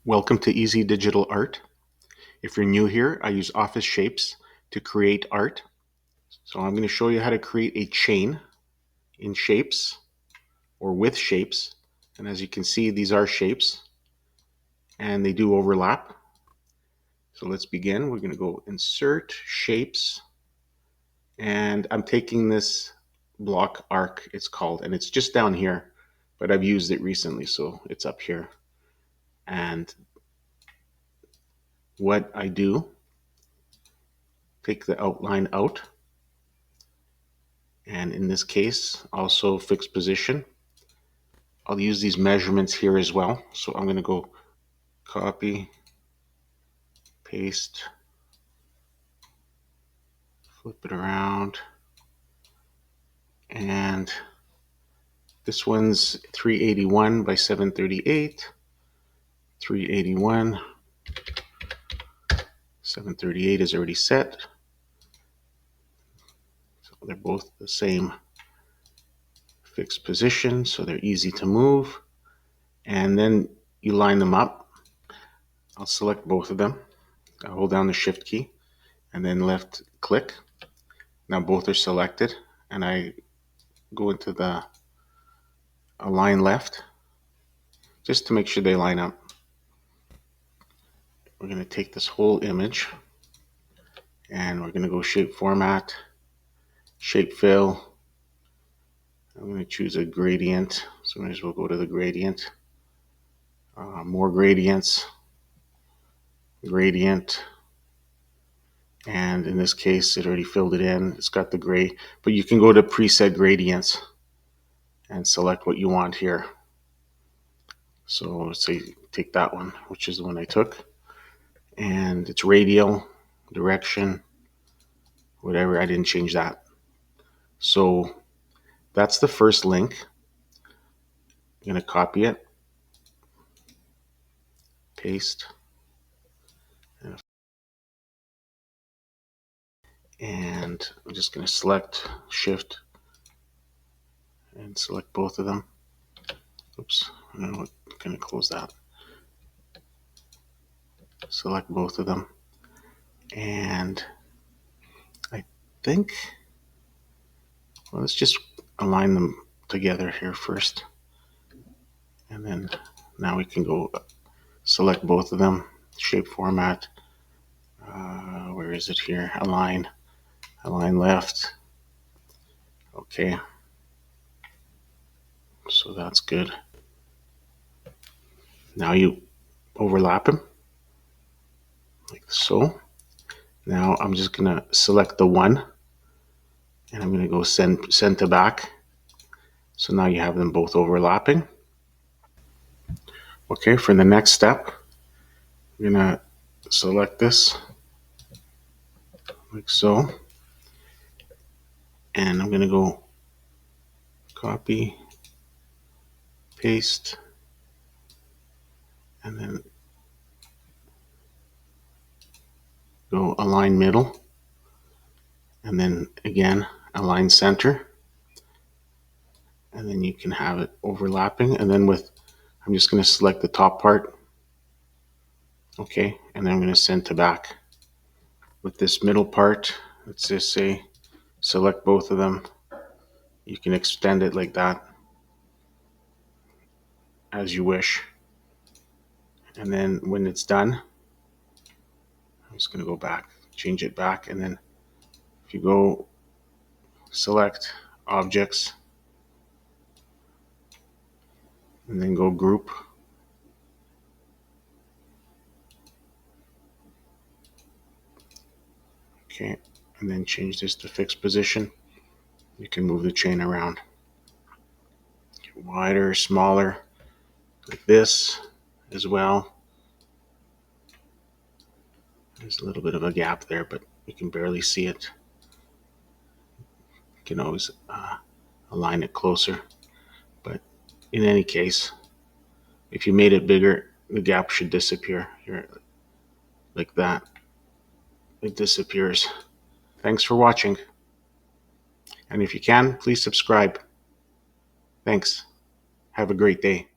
Welcome to Easy Digital Art. If you're new here, I use Office Shapes to create art. So I'm going to show you how to create a chain in Shapes or with Shapes. And as you can see, these are shapes and they do overlap. So let's begin. We're going to go Insert, Shapes, and I'm taking this block arc, it's called, and it's just down here, but I've used it recently, so it's up here. And what I do, take the outline out, and in this case also fixed position. I'll use these measurements here as well, so I'm going to go copy, paste, flip it around, and this one's 381 by 738, 381, 738 is already set, so they're both the same fixed position, so they're easy to move. And then you line them up. I'll select both of them. I'll hold down the shift key and then left click. Now both are selected, and I go into the align left just to make sure they line up. We're going to take this whole image and we're going to go shape format, shape fill. I'm going to choose a gradient, so we might as well go to the gradient. More gradients, gradient, and in this case it already filled it in. It's got the gray, but you can go to preset gradients and select what you want here. So let's say take that one, which is the one I took, and it's radial, direction, whatever. I didn't change that. So that's the first link. I'm going to copy it, paste, and I'm just going to select shift and select both of them. Oops, I'm going to close that. Select both of them, and I think, well, let's just align them together here first, and then now we can go select both of them, shape format, where is it here, align left. Okay, so that's good. Now you overlap them like so. Now I'm just gonna select the one and I'm gonna go send to back. So now you have them both overlapping. Okay, for the next step, I'm gonna select this like so, and I'm gonna go copy, paste, and then go align middle, and then again align center, and then you can have it overlapping. And then I'm just going to select the top part, okay, and then I'm going to send to back. With this middle part, let's just say select both of them. You can extend it like that as you wish, and then when it's done, I'm just going to go back, change it back, and then if you go select objects and then go group, okay, and then change this to fixed position. You can move the chain around, wider, smaller, like this as well. There's a little bit of a gap there, but you can barely see it. You can always align it closer, but in any case, if you made it bigger, the gap should disappear here, like that. It disappears. Thanks for watching, and if you can, please subscribe. Thanks. Have a great day.